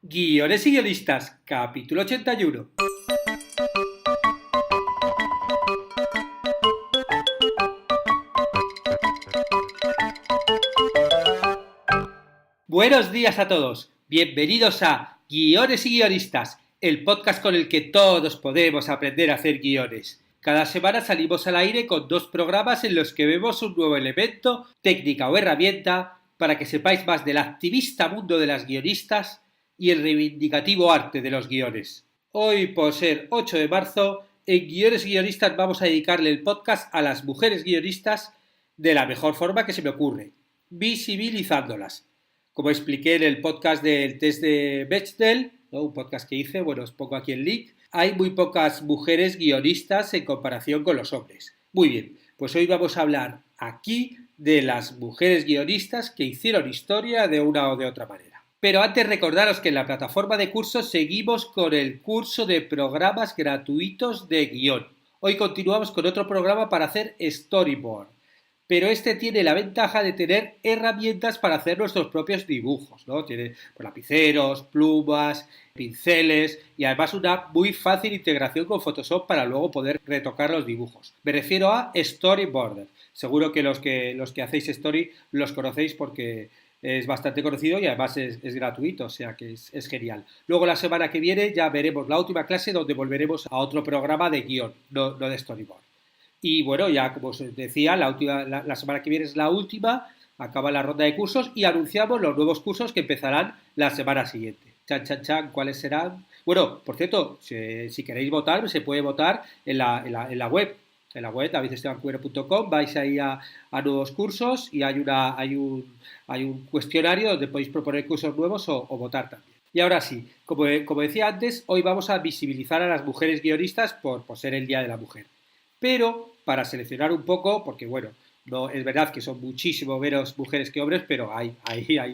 Guiones y guionistas, capítulo 81. Buenos días a todos, bienvenidos a Guiones y guionistas, el podcast con el que todos podemos aprender a hacer guiones. Cada semana salimos al aire con 2 programas en los que vemos un nuevo elemento, técnica o herramienta para que sepáis más del activista mundo de las guionistas y el reivindicativo arte de los guiones. Hoy, por ser 8 de marzo, en Guiones y Guionistas vamos a dedicarle el podcast a las mujeres guionistas de la mejor forma que se me ocurre, visibilizándolas. Como expliqué en el podcast del test de Bechdel, ¿no? Un podcast que hice, os pongo aquí el link, hay muy pocas mujeres guionistas en comparación con los hombres. Muy bien, pues hoy vamos a hablar aquí de las mujeres guionistas que hicieron historia de una o de otra manera. Pero antes recordaros que en la plataforma de cursos seguimos con el curso de programas gratuitos de guión. Hoy continuamos con otro programa para hacer storyboard. Pero este tiene la ventaja de tener herramientas para hacer nuestros propios dibujos, ¿no? Tiene lapiceros, plumas, pinceles y además una muy fácil integración con Photoshop para luego poder retocar los dibujos. Me refiero a Storyboarder. Seguro que los que hacéis Story los conocéis porque es bastante conocido y además es gratuito, o sea que es genial. Luego la semana que viene ya veremos la última clase donde volveremos a otro programa de guión, no de storyboard. Y bueno, ya como os decía, la semana que viene es la última, acaba la ronda de cursos y anunciamos los nuevos cursos que empezarán la semana siguiente. Chan, chan, chan, ¿cuáles serán? Bueno, por cierto, si queréis votar, se puede votar en la web. En la web, davidestebancuero.com, vais ahí a nuevos cursos y hay un cuestionario donde podéis proponer cursos nuevos o votar también. Y ahora sí, como decía antes, hoy vamos a visibilizar a las mujeres guionistas por ser el Día de la Mujer. Pero para seleccionar un poco, porque bueno, no es verdad que son muchísimo menos mujeres que hombres, pero hay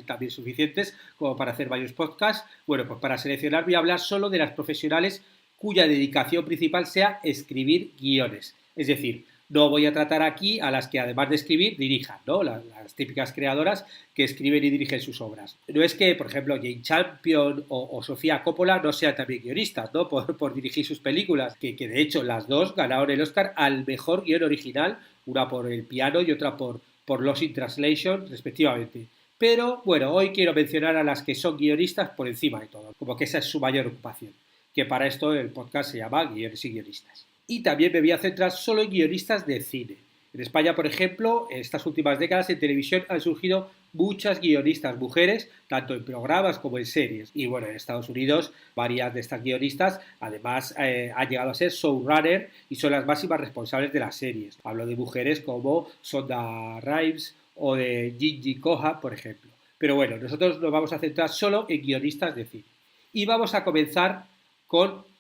también suficientes como para hacer varios podcasts. Bueno, pues para seleccionar voy a hablar solo de las profesionales cuya dedicación principal sea escribir guiones. Es decir, no voy a tratar aquí a las que además de escribir dirijan, ¿no? Las típicas creadoras que escriben y dirigen sus obras. No es que, por ejemplo, Jane Campion o Sofía Coppola no sean también guionistas, ¿no? Por dirigir sus películas, que de hecho las dos ganaron el Oscar al mejor guion original, una por El piano y otra por Lost in Translation, respectivamente. Pero bueno, hoy quiero mencionar a las que son guionistas por encima de todo, como que esa es su mayor ocupación, que para esto el podcast se llama Guiones y Guionistas. Y también me voy a centrar solo en guionistas de cine. En España, por ejemplo, en estas últimas décadas en televisión han surgido muchas guionistas mujeres, tanto en programas como en series. Y bueno, en Estados Unidos, varias de estas guionistas además han llegado a ser showrunner y son las máximas responsables de las series. Hablo de mujeres como Shonda Rhimes o de Gigi Koha, por ejemplo. Pero bueno, nosotros nos vamos a centrar solo en guionistas de cine. Y vamos a comenzar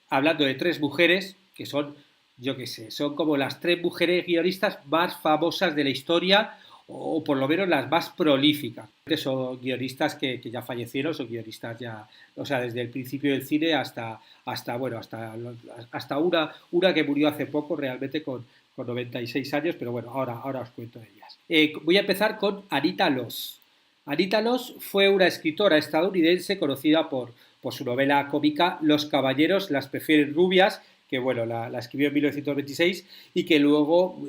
hablando de 3 mujeres que son, yo qué sé, son como las 3 mujeres guionistas más famosas de la historia o por lo menos las más prolíficas. Son guionistas que ya fallecieron, son guionistas ya, o sea, desde el principio del cine hasta una que murió hace poco realmente con 96 años, pero bueno, ahora os cuento de ellas. Voy a empezar con Anita Loos. Anita Loos fue una escritora estadounidense conocida por su novela cómica Los caballeros las prefieren rubias, que bueno, la escribió en 1926 y que luego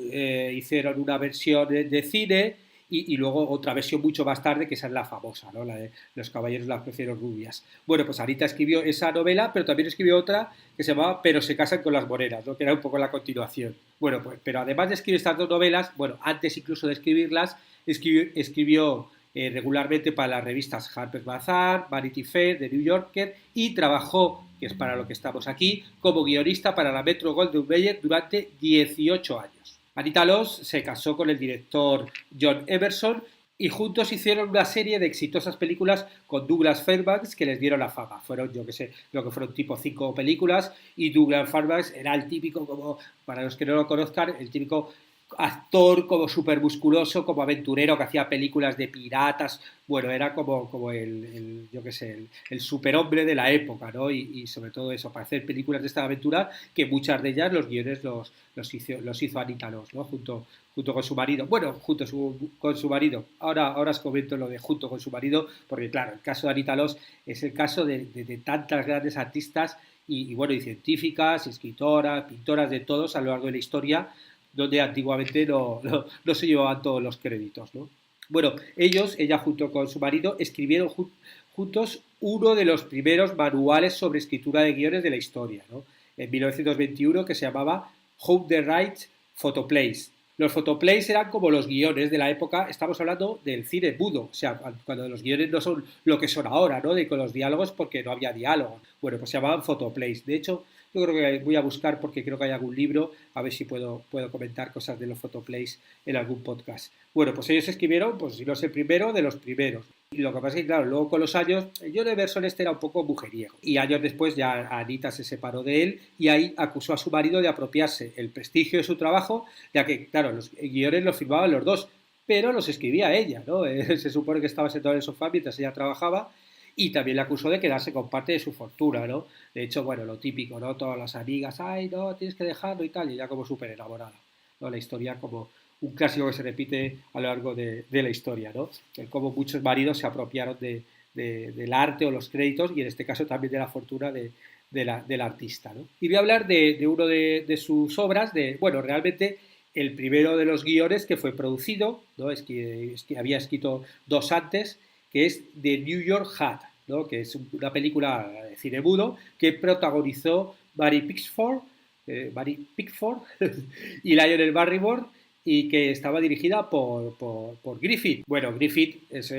hicieron una versión de cine y luego otra versión mucho más tarde, que esa es la famosa, ¿no? La de Los caballeros las prefieren rubias. Bueno, pues Anita escribió esa novela, pero también escribió otra que se llamaba Pero se casan con las morenas, ¿no? Que era un poco la continuación. Bueno, pues, pero además de escribir estas 2 novelas, bueno, antes incluso de escribirlas, escribió regularmente para las revistas Harper's Bazaar, Vanity Fair, The New Yorker y trabajó, que es para lo que estamos aquí, como guionista para la Metro Goldwyn Mayer durante 18 años. Anita Loos se casó con el director John Everson y juntos hicieron una serie de exitosas películas con Douglas Fairbanks que les dieron la fama. Fueron, yo que sé, creo que fueron tipo 5 películas y Douglas Fairbanks era el típico, como para los que no lo conozcan, el típico actor como súper musculoso, como aventurero, que hacía películas de piratas. Bueno, era como yo qué sé, el superhombre de la época, ¿no? Y sobre todo eso, para hacer películas de esta aventura, que muchas de ellas los guiones los hizo Anita Loos, ¿no? Junto con su marido. Bueno, con su marido. Ahora os comento lo de junto con su marido, porque claro, el caso de Anita Loos es el caso de tantas grandes artistas bueno, y científicas, escritoras, pintoras, de todos a lo largo de la historia, donde antiguamente no se llevaban todos los créditos, ¿no? Bueno, ella junto con su marido, escribieron juntos uno de los primeros manuales sobre escritura de guiones de la historia, ¿no? En 1921, que se llamaba How the Right Photoplays. Los photoplays eran como los guiones de la época, estamos hablando del cine mudo, o sea, cuando los guiones no son lo que son ahora, ¿no? Con los diálogos, porque no había diálogo. Bueno, pues se llamaban photoplays. De hecho, yo creo que voy a buscar, porque creo que hay algún libro, a ver si puedo comentar cosas de los photoplays en algún podcast. Bueno, pues ellos escribieron, pues si no es el primero, de los primeros. Y lo que pasa es que, claro, luego con los años, John Emerson era un poco mujeriego. Y años después ya Anita se separó de él y ahí acusó a su marido de apropiarse el prestigio de su trabajo, ya que, claro, los guiones los firmaban los dos, pero los escribía ella, ¿no? Se supone que estaba sentado en el sofá mientras ella trabajaba, y también le acusó de quedarse con parte de su fortuna, ¿no? De hecho, bueno, lo típico, ¿no? Todas las amigas, ay, no, tienes que dejarlo y tal, y ella como súper enamorada, ¿no? La historia como un clásico que se repite a lo largo de la historia, ¿no? Como muchos maridos se apropiaron del arte o los créditos, y en este caso también de la fortuna del artista, ¿no? Y voy a hablar de uno de sus obras, bueno, realmente el primero de los guiones que fue producido, ¿no? Es que había escrito dos antes, que es The New York Hat, ¿no? Que es una película de cine mudo que protagonizó Mary Pickford y Lionel Barrymore, y que estaba dirigida por Griffith. Bueno, Griffith es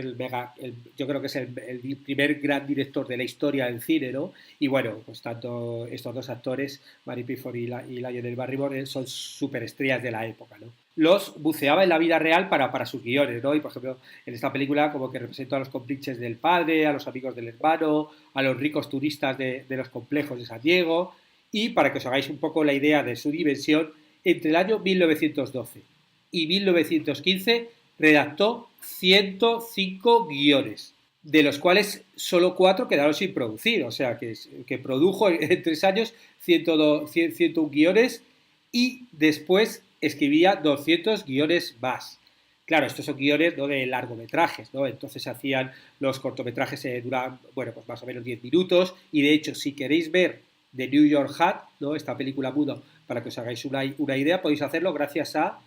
yo creo que es el primer gran director de la historia del cine, ¿no? Y bueno, pues tanto estos dos actores, Mary Pickford y Lionel Barrymore, son superestrellas de la época, ¿no? Los buceaba en la vida real para sus guiones, ¿no? Y por ejemplo, en esta película como que representó a los compinches del padre, a los amigos del hermano, a los ricos turistas de los complejos de San Diego, y para que os hagáis un poco la idea de su dimensión, entre el año 1912 y 1915 redactó 105 guiones, de los cuales solo 4 quedaron sin producir, o sea que produjo en 3 años 101 guiones, y después escribía 200 guiones más. Claro, estos son guiones, ¿no?, de largometrajes, ¿no? Entonces se hacían los cortometrajes, duraban, bueno, pues más o menos 10 minutos, y de hecho, si queréis ver The New York Hat, ¿no?, esta película muda, para que os hagáis una idea, podéis hacerlo gracias a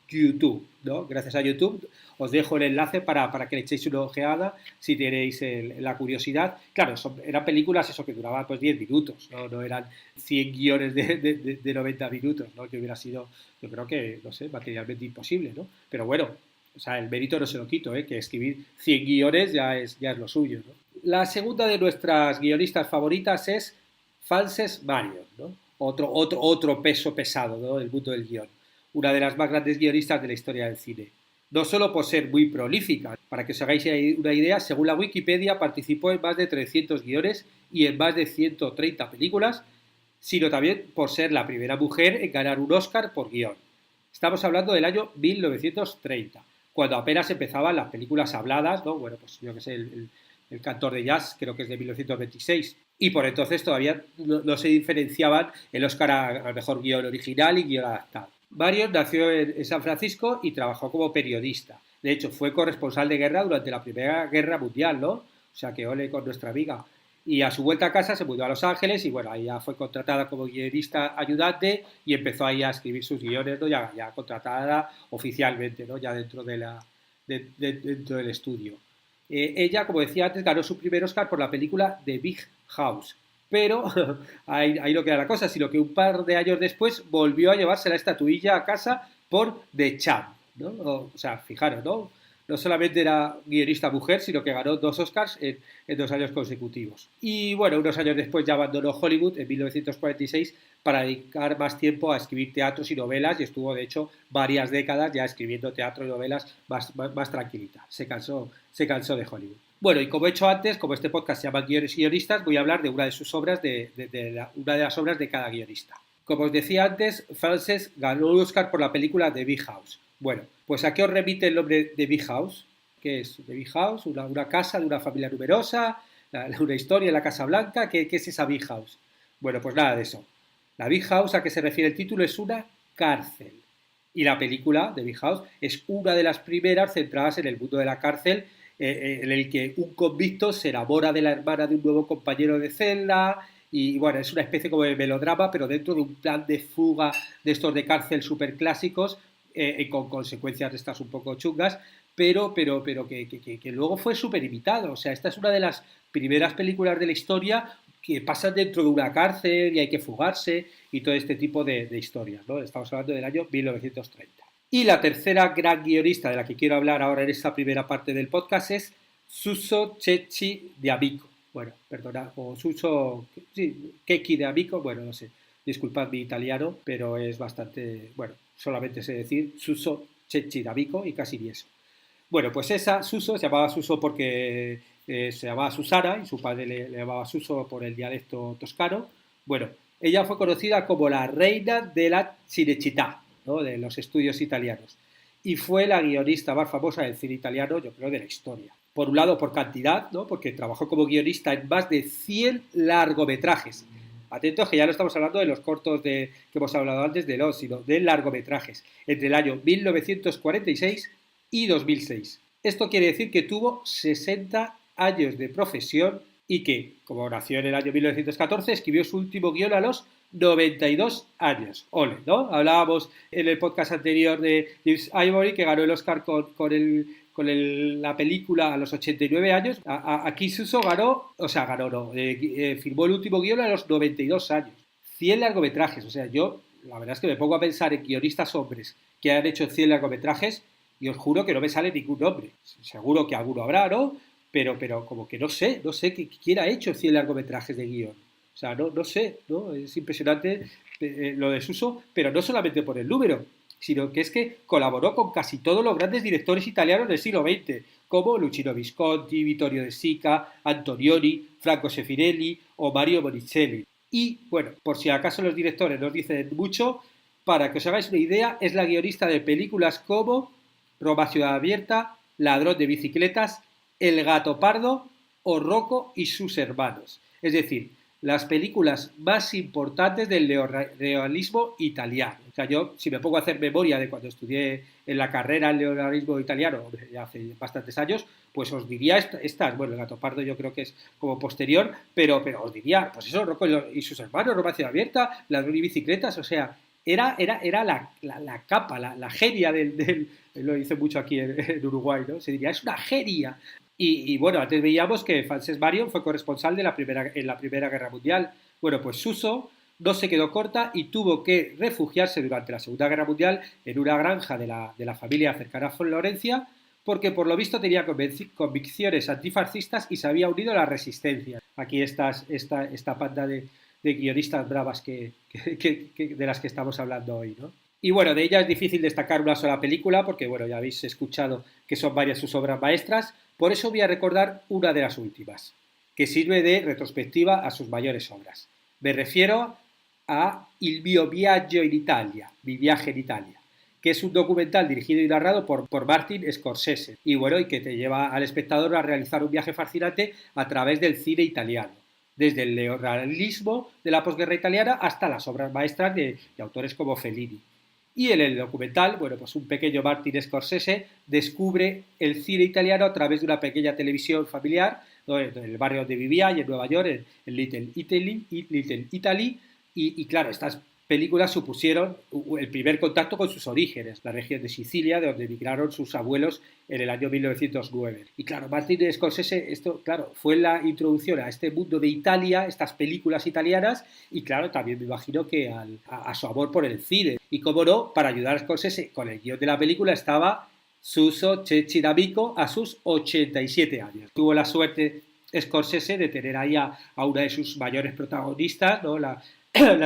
YouTube, ¿no? Gracias a YouTube. Os dejo el enlace para que le echéis una ojeada si tenéis la curiosidad. Claro, eran películas eso que duraban pues 10 minutos, no eran 100 guiones de 90 minutos, ¿no? Que hubiera sido, yo creo que, no sé, materialmente imposible, ¿no? Pero bueno, o sea, el mérito no se lo quito, que escribir 100 guiones ya es lo suyo, ¿no? La segunda de nuestras guionistas favoritas es Frances Marion, ¿no? Otro peso pesado, ¿no?, del mundo del guión. Una de las más grandes guionistas de la historia del cine. No solo por ser muy prolífica, para que os hagáis una idea, según la Wikipedia participó en más de 300 guiones y en más de 130 películas, sino también por ser la primera mujer en ganar un Oscar por guión. Estamos hablando del año 1930, cuando apenas empezaban las películas habladas, ¿no? Bueno, pues yo que sé, el Cantor de Jazz, creo que es de 1926. Y por entonces todavía no se diferenciaban el Oscar al mejor guión original y guión adaptado. Marion nació en San Francisco y trabajó como periodista. De hecho, fue corresponsal de guerra durante la Primera Guerra Mundial, ¿no? O sea, que ole con nuestra amiga. Y a su vuelta a casa se mudó a Los Ángeles y, bueno, ahí ya fue contratada como guionista ayudante y empezó ahí a escribir sus guiones, ¿no? Ya contratada oficialmente, ¿no? Ya dentro dentro del estudio. Ella, como decía antes, ganó su primer Oscar por la película The Big House. Pero ahí no queda la cosa, sino que un par de años después volvió a llevarse la estatuilla a casa por The Champ, ¿no? O sea, fijaros, ¿no? No solamente era guionista mujer, sino que ganó 2 Oscars en 2 años consecutivos. Y bueno, unos años después ya abandonó Hollywood en 1946 para dedicar más tiempo a escribir teatros y novelas, y estuvo de hecho varias décadas ya escribiendo teatro y novelas más tranquilita. Se cansó de Hollywood. Bueno, y como he hecho antes, como este podcast se llama Guiones y Guionistas, voy a hablar de una de sus obras, una de las obras de cada guionista. Como os decía antes, Frances ganó un Oscar por la película The Big House. Bueno, pues ¿a qué os remite el nombre de Big House? ¿Qué es The Big House? Una casa de una familia numerosa, una historia en la Casa Blanca. ¿Qué es esa Big House? Bueno, pues nada de eso. La Big House, a que se refiere el título, es una cárcel. Y la película de Big House es una de las primeras centradas en el mundo de la cárcel, en el que un convicto se enamora de la hermana de un nuevo compañero de celda. Y bueno, es una especie como de melodrama, pero dentro de un plan de fuga de estos de cárcel súper clásicos, con consecuencias de estas un poco chungas, pero que luego fue súper imitado. O sea, esta es una de las primeras películas de la historia que pasan dentro de una cárcel y hay que fugarse y todo este tipo de historias, ¿no? Estamos hablando del año 1930. Y la tercera gran guionista de la que quiero hablar ahora en esta primera parte del podcast es Suso Cecchi de Amico. Bueno, perdona, o Suso sí, Cecchi de Amico, bueno, no sé, disculpad mi italiano, pero es bastante, bueno, solamente sé decir Suso Cecchi de Amico y casi ni eso. Bueno, pues esa, Suso, se llamaba Suso porque se llamaba Susana y su padre le llamaba Suso por el dialecto toscano. Bueno, ella fue conocida como la reina de la Cinecittà, ¿no? De los estudios italianos. Y fue la guionista más famosa del cine italiano, yo creo, de la historia. Por un lado, por cantidad, ¿no? Porque trabajó como guionista en más de 100 largometrajes. Atentos que ya no estamos hablando de los cortos que hemos hablado antes de los, sino de largometrajes, entre el año 1946 y 2006. Esto quiere decir que tuvo 60 años de profesión y que, como nació en el año 1914, escribió su último guión a los 92 años. Ole, ¿no? Hablábamos en el podcast anterior de James Ivory, que ganó el Oscar la película a los 89 años. Aquí Suso ganó, o sea, ganó, no, firmó el último guión a los 92 años. 100 largometrajes, o sea, yo la verdad es que me pongo a pensar en guionistas hombres que han hecho 100 largometrajes y os juro que no me sale ningún nombre. Seguro que alguno habrá, ¿no? Pero como que no sé quién ha hecho 100 largometrajes de guión. O sea, no sé, ¿no? Es impresionante lo de Suso, pero no solamente por el número, sino que es que colaboró con casi todos los grandes directores italianos del siglo XX, como Luchino Visconti, Vittorio De Sica, Antonioni, Franco Sefirelli o Mario Monicelli. Y, bueno, por si acaso los directores nos dicen mucho, para que os hagáis una idea, es la guionista de películas como Roma Ciudad Abierta, Ladrón de Bicicletas, El Gato Pardo o Rocco y sus hermanos. Es decir, las películas más importantes del neorrealismo italiano. O sea, yo, si me pongo a hacer memoria de cuando estudié en la carrera el neorrealismo italiano, ya hace bastantes años, pues os diría estas. Bueno, el Gato Pardo yo creo que es como posterior, pero os diría, pues eso, Rocco y sus hermanos, Roma Ciudad Abierta, Ladrón y Bicicletas, o sea, era la capa, la genia lo dice mucho aquí en Uruguay, ¿no? Se diría, es una genia. Y bueno, antes veíamos que Frances Marion fue corresponsal en la Primera Guerra Mundial. Bueno, pues Suso no se quedó corta y tuvo que refugiarse durante la Segunda Guerra Mundial en una granja de la familia cercana a Florencia, porque por lo visto tenía convicciones antifascistas y se había unido a la resistencia. Aquí esta panda de guionistas bravas de las que estamos hablando hoy, ¿no? Y bueno, de ella es difícil destacar una sola película porque, bueno, ya habéis escuchado que son varias sus obras maestras, por eso voy a recordar una de las últimas, que sirve de retrospectiva a sus mayores obras. Me refiero a Il mio viaggio in Italia, Mi viaje en Italia, que es un documental dirigido y narrado por Martin Scorsese, y bueno, y que te lleva al espectador a realizar un viaje fascinante a través del cine italiano, desde el neorrealismo de la posguerra italiana hasta las obras maestras de autores como Fellini. Y en el documental, bueno, pues un pequeño Martin Scorsese descubre el cine italiano a través de una pequeña televisión familiar, ¿no? En el barrio donde vivía y en Nueva York, en Little Italy, y claro, estas películas supusieron el primer contacto con sus orígenes, la región de Sicilia, de donde emigraron sus abuelos en el año 1909. Y claro, Martin Scorsese, esto, claro, fue la introducción a este mundo de Italia, estas películas italianas, y claro, también me imagino que a su amor por el cine. Y cómo no, para ayudar a Scorsese con el guión de la película estaba Suso Cecchi D'Amico a sus 87 años. Tuvo la suerte Scorsese de tener ahí a una de sus mayores protagonistas, ¿no? La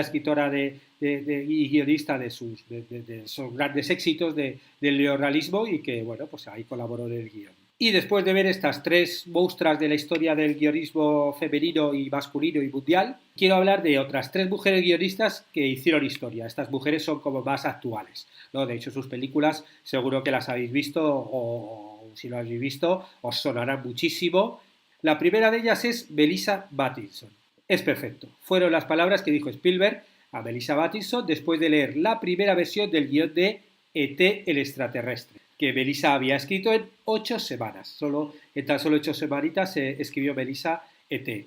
escritora y guionista de sus grandes éxitos del neorrealismo y que, bueno, pues ahí colaboró en el guión. Y después de ver estas tres muestras de la historia del guionismo femenino y masculino y mundial, quiero hablar de otras tres mujeres guionistas que hicieron historia. Estas mujeres son como más actuales, ¿no? De hecho, sus películas seguro que las habéis visto o si no las habéis visto os sonarán muchísimo. La primera de ellas es Melissa Pattinson. Es perfecto. Fueron las palabras que dijo Spielberg a Melissa Pattinson después de leer la primera versión del guión de E.T. el extraterrestre, que Melissa había escrito en 8 semanas. En tan solo 8 semanitas escribió Melissa E.T.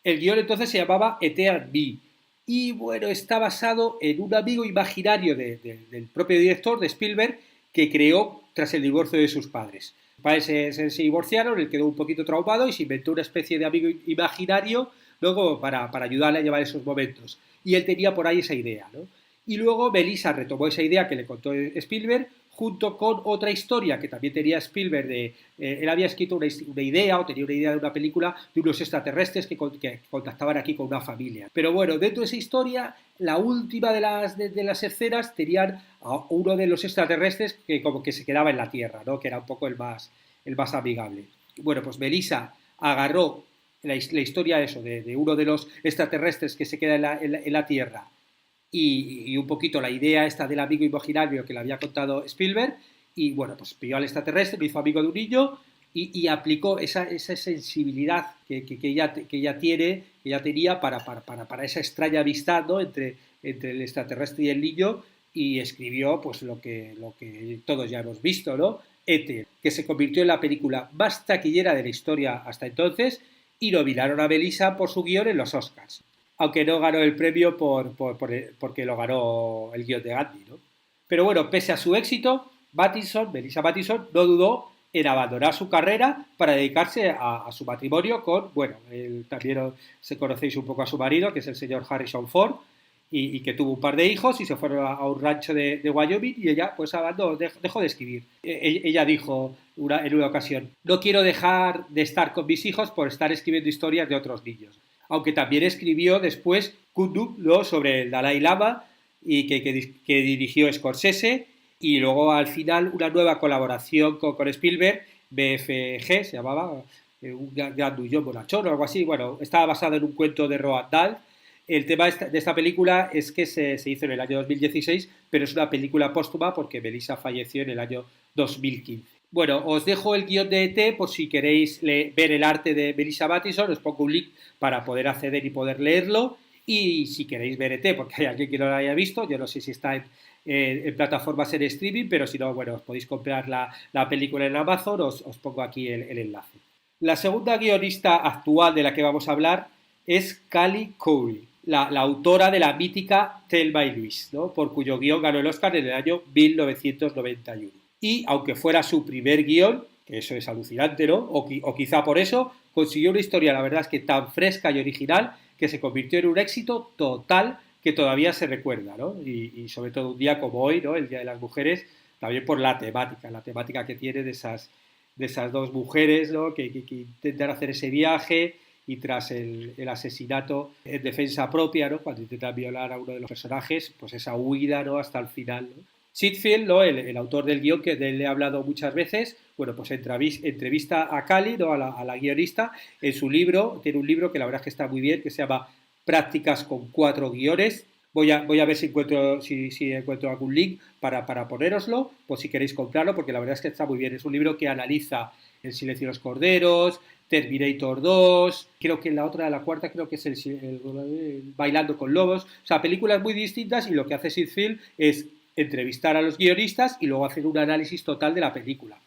El guión entonces se llamaba E.T. and Me. Y bueno, está basado en un amigo imaginario del propio director, de Spielberg, que creó tras el divorcio de sus padres. Sus padres se divorciaron, él quedó un poquito traumado y se inventó una especie de amigo imaginario luego para ayudarle a llevar esos momentos. Y él tenía por ahí esa idea, ¿no? Y luego Melissa retomó esa idea que le contó Spielberg junto con otra historia que también tenía Spielberg. Él había escrito una idea o tenía una idea de una película de unos extraterrestres que contactaban aquí con una familia. Pero bueno, dentro de esa historia, la última de las escenas tenían a uno de los extraterrestres que como que se quedaba en la Tierra, ¿no? Que era un poco el más amigable. Bueno, pues Melissa agarró la historia de uno de los extraterrestres que se queda en la Tierra y un poquito la idea esta del amigo imaginario que le había contado Spielberg y bueno, pues pilló al extraterrestre, lo hizo amigo de un niño y aplicó esa sensibilidad que ella tiene, que ella tenía para esa extraña amistad, ¿no? entre el extraterrestre y el niño y escribió pues lo que todos ya hemos visto, ¿no? E.T., que se convirtió en la película más taquillera de la historia hasta entonces y nominaron a Melissa por su guión en los Oscars, aunque no ganó el premio porque lo ganó el guión de Gandhi, ¿no? Pero bueno, pese a su éxito, Melissa Pattinson, no dudó en abandonar su carrera para dedicarse a su matrimonio con, bueno, también se conocéis un poco a su marido, que es el señor Harrison Ford, y que tuvo un par de hijos y se fueron a un rancho de Wyoming y ella pues dejó de escribir. Ella dijo en una ocasión, no quiero dejar de estar con mis hijos por estar escribiendo historias de otros niños. Aunque también escribió después Kunduz, ¿no? Sobre el Dalai Lama y que dirigió Scorsese y luego al final una nueva colaboración con Spielberg, BFG se llamaba, un gran dullón bonachón o algo así. Bueno, estaba basado en un cuento de Roald Dahl. El tema de esta película es que se hizo en el año 2016, pero es una película póstuma porque Melissa falleció en el año 2015. Bueno, os dejo el guión de ET por si queréis ver el arte de Melissa Pattinson, os pongo un link para poder acceder y poder leerlo. Y si queréis ver ET, porque hay alguien que no lo haya visto, yo no sé si está en plataformas en streaming, pero si no, bueno, os podéis comprar la película en Amazon, os pongo aquí el enlace. La segunda guionista actual de la que vamos a hablar es Callie Khouri, la autora de la mítica Thelma y Louise, ¿no? Por cuyo guión ganó el Oscar en el año 1991. Y aunque fuera su primer guión, que eso es alucinante, ¿no? O quizá por eso, consiguió una historia, la verdad es que tan fresca y original, que se convirtió en un éxito total que todavía se recuerda, ¿no? Y sobre todo un día como hoy, ¿no? El Día de las Mujeres, también por la temática que tiene de esas dos mujeres, ¿no? que intentan hacer ese viaje y tras el asesinato en defensa propia, ¿no? Cuando intentan violar a uno de los personajes, pues esa huida, ¿no? Hasta el final, ¿no? Sitfield, ¿no? El autor del guión, que de él he hablado muchas veces, bueno, pues entrevista a Callie, ¿no? a la guionista, en su libro, tiene un libro que la verdad es que está muy bien, que se llama Prácticas con 4 guiones. Voy a ver si encuentro algún link para ponéroslo, por si queréis comprarlo, porque la verdad es que está muy bien. Es un libro que analiza El silencio de los corderos, Terminator 2, creo que la cuarta creo que es el Bailando con lobos, o sea, películas muy distintas, y lo que hace Sitfield es entrevistar a los guionistas y luego hacer un análisis total de la película.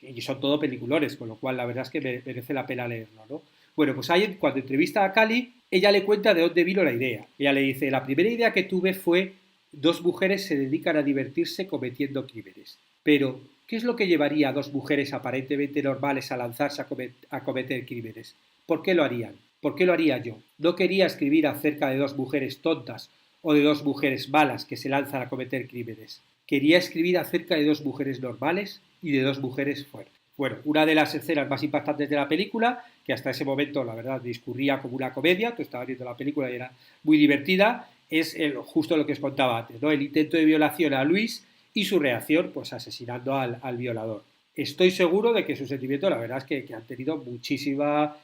Y son todo peliculones, con lo cual la verdad es que merece la pena leerlo, ¿no? Bueno, pues ahí cuando entrevista a Callie, ella le cuenta de dónde vino la idea. Ella le dice, la primera idea que tuve fue 2 mujeres se dedican a divertirse cometiendo crímenes. Pero, ¿qué es lo que llevaría a 2 mujeres aparentemente normales a lanzarse a cometer crímenes? ¿Por qué lo harían? ¿Por qué lo haría yo? No quería escribir acerca de 2 mujeres tontas o de 2 mujeres malas que se lanzan a cometer crímenes. Quería escribir acerca de 2 mujeres normales y de 2 mujeres fuertes. Bueno, una de las escenas más impactantes de la película, que hasta ese momento, la verdad, discurría como una comedia, tú estabas viendo la película y era muy divertida, es justo lo que os contaba antes, ¿no? El intento de violación a Luis y su reacción, pues asesinando al violador. estoy seguro de que su sentimiento, la verdad es que han tenido muchísimas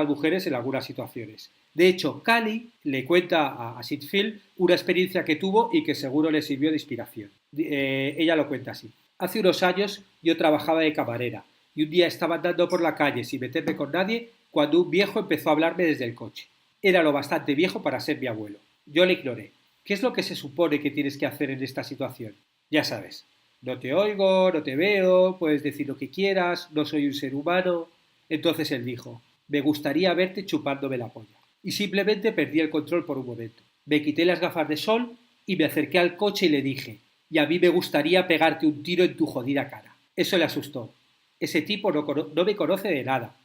mujeres en algunas situaciones. De hecho, Cali le cuenta a Sid Field una experiencia que tuvo y que seguro le sirvió de inspiración. Ella lo cuenta así. Hace unos años yo trabajaba de camarera y un día estaba andando por la calle sin meterme con nadie cuando un viejo empezó a hablarme desde el coche. Era lo bastante viejo para ser mi abuelo. Yo le ignoré. ¿Qué es lo que se supone que tienes que hacer en esta situación? Ya sabes, no te oigo, no te veo, puedes decir lo que quieras, no soy un ser humano. Entonces él dijo, me gustaría verte chupándome la polla. Y simplemente perdí el control por un momento. Me quité las gafas de sol y me acerqué al coche y le dije, y a mí me gustaría pegarte un tiro en tu jodida cara. Eso le asustó. Ese tipo no me conoce de nada.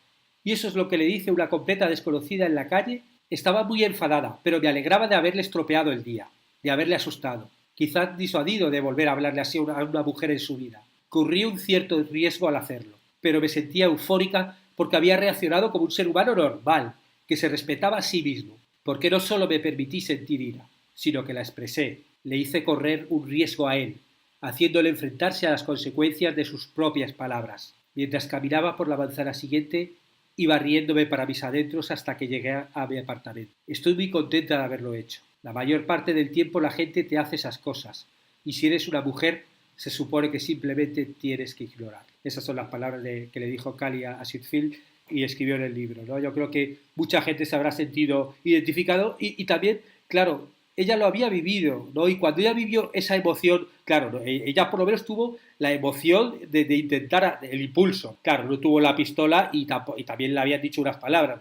Y eso es lo que le dice una completa desconocida en la calle. Estaba muy enfadada, pero me alegraba de haberle estropeado el día, de haberle asustado, quizás disuadido de volver a hablarle así a una mujer en su vida. Corrí un cierto riesgo al hacerlo, pero me sentía eufórica porque había reaccionado como un ser humano normal, que se respetaba a sí mismo, porque no solo me permití sentir ira, sino que la expresé, le hice correr un riesgo a él, haciéndole enfrentarse a las consecuencias de sus propias palabras. Mientras caminaba por la manzana siguiente, iba riéndome para mis adentros hasta que llegué a mi apartamento. Estoy muy contenta de haberlo hecho. La mayor parte del tiempo la gente te hace esas cosas, y si eres una mujer, se supone que simplemente tienes que ignorar. Esas son las palabras que le dijo Cali a Sid Field y escribió en el libro, ¿no? Yo creo que mucha gente se habrá sentido identificado y también, claro, ella lo había vivido, ¿no? Y cuando ella vivió esa emoción, claro, ¿no? Ella por lo menos tuvo la emoción de intentar el impulso. Claro, no tuvo la pistola y también le habían dicho unas palabras,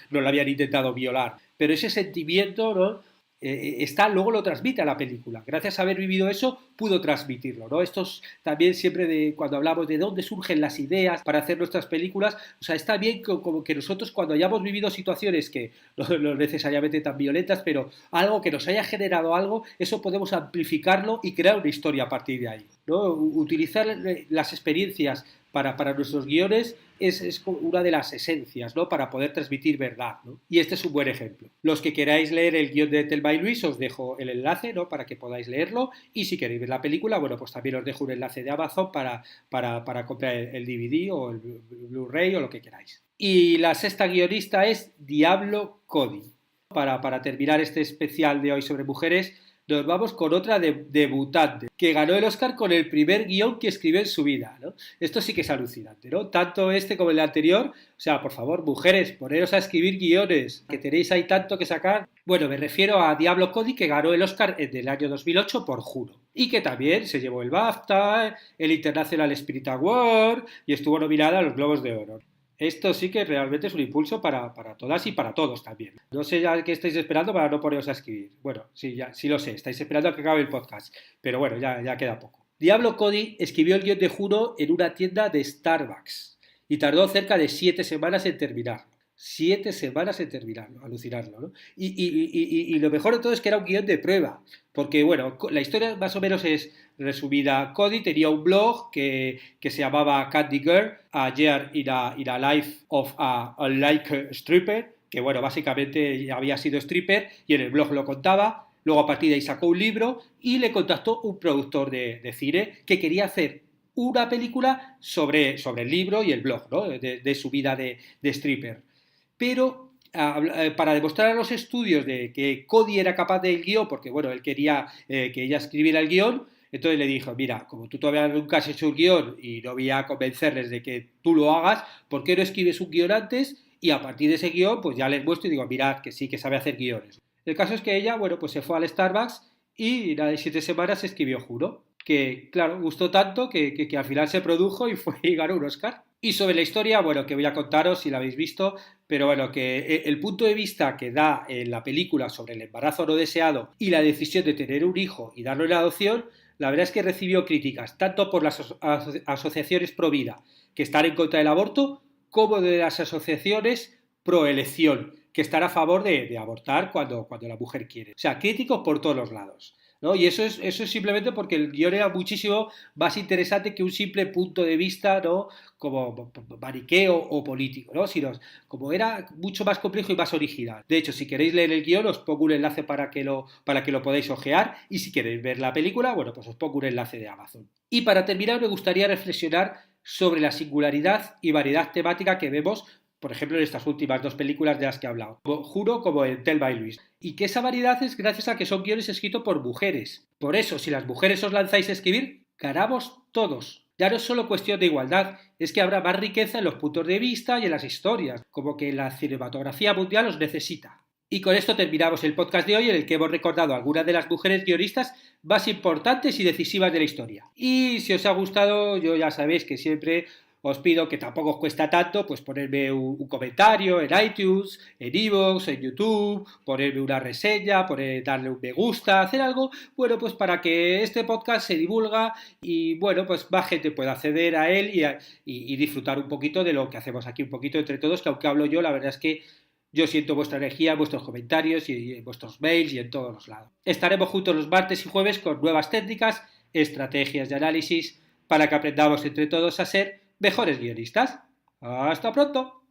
no la habían intentado violar. Pero ese sentimiento, ¿no? Luego lo transmite a la película. Gracias a haber vivido eso, pudo transmitirlo, ¿no? Esto es también siempre cuando hablamos de dónde surgen las ideas para hacer nuestras películas, o sea, está bien como que nosotros cuando hayamos vivido situaciones que no necesariamente tan violentas, pero algo que nos haya generado algo, eso podemos amplificarlo y crear una historia a partir de ahí, ¿no? Utilizar las experiencias para nuestros guiones es una de las esencias, ¿no? Para poder transmitir verdad, ¿no? Y este es un buen ejemplo. Los que queráis leer el guión de Thelma y Luis, os dejo el enlace, ¿no? Para que podáis leerlo. Y si queréis ver la película, bueno, pues también os dejo un enlace de Amazon para comprar el DVD o el Blu-ray o lo que queráis. Y la sexta guionista es Diablo Cody. Para terminar este especial de hoy sobre mujeres, nos vamos con otra debutante, que ganó el Oscar con el primer guión que escribió en su vida, ¿no? Esto sí que es alucinante, ¿no? Tanto este como el anterior. O sea, por favor, mujeres, poneros a escribir guiones, que tenéis ahí tanto que sacar. Bueno, me refiero a Diablo Cody, que ganó el Oscar en el año 2008 por Juno. Y que también se llevó el BAFTA, el International Spirit Award y estuvo nominada a los Globos de Oro. Esto sí que realmente es un impulso para todas y para todos también. No sé ya qué estáis esperando para no poneros a escribir. Bueno, sí lo sé, estáis esperando a que acabe el podcast, pero bueno, ya queda poco. Diablo Cody escribió el guión de Juno en una tienda de Starbucks y tardó cerca de 7 semanas en terminarlo. 7 semanas en terminarlo, alucinarlo, ¿no? Y lo mejor de todo es que era un guión de prueba, porque bueno, la historia más o menos es resumida. Cody tenía un blog que se llamaba Candy Girl, a Year in a Life of a Like Stripper, que bueno, básicamente había sido stripper y en el blog lo contaba. Luego a partir de ahí sacó un libro y le contactó un productor de cine que quería hacer una película sobre el libro y el blog, ¿no? de su vida de stripper. Pero para demostrar a los estudios de que Cody era capaz del guión, porque bueno, él quería que ella escribiera el guión, entonces le dijo, mira, como tú todavía nunca has hecho un guión y no voy a convencerles de que tú lo hagas, ¿por qué no escribes un guión antes? Y a partir de ese guión, pues ya les muestro y digo, mirad, que sí, que sabe hacer guiones. El caso es que ella, bueno, pues se fue al Starbucks y nada de 7 semanas escribió Juno, que claro, gustó tanto que al final se produjo y fue y ganó un Oscar. Y sobre la historia, bueno, que voy a contaros si la habéis visto, pero bueno, que el punto de vista que da en la película sobre el embarazo no deseado y la decisión de tener un hijo y darlo en adopción, la verdad es que recibió críticas tanto por las asociaciones pro vida, que están en contra del aborto, como de las asociaciones pro elección, que están a favor de abortar cuando la mujer quiere. O sea, críticos por todos los lados. ¿no? Y eso es simplemente porque el guión era muchísimo más interesante que un simple punto de vista, ¿no? Como mariqueo o político, ¿no? Sino como era mucho más complejo y más original. De hecho, si queréis leer el guión, os pongo un enlace para que lo podáis ojear, y si queréis ver la película, bueno, pues os pongo un enlace de Amazon. Y para terminar, me gustaría reflexionar sobre la singularidad y variedad temática que vemos, por ejemplo, en estas últimas dos películas de las que he hablado, Juro como en Thelma y Luis, y que esa variedad es gracias a que son guiones escritos por mujeres. Por eso, si las mujeres os lanzáis a escribir, ganamos todos. Ya no es solo cuestión de igualdad, es que habrá más riqueza en los puntos de vista y en las historias, como que la cinematografía mundial os necesita. Y con esto terminamos el podcast de hoy, en el que hemos recordado algunas de las mujeres guionistas más importantes y decisivas de la historia. Y si os ha gustado, yo ya sabéis que siempre os pido que tampoco os cuesta tanto, pues ponerme un comentario en iTunes, en iVoox, en YouTube, ponerme una reseña, darle un me gusta, hacer algo, bueno, pues para que este podcast se divulga y, bueno, pues más gente pueda acceder a él y disfrutar un poquito de lo que hacemos aquí, un poquito entre todos, que aunque hablo yo, la verdad es que yo siento vuestra energía, vuestros comentarios y en vuestros mails y en todos los lados. Estaremos juntos los martes y jueves con nuevas técnicas, estrategias y análisis para que aprendamos entre todos a ser mejores guionistas. ¡Hasta pronto!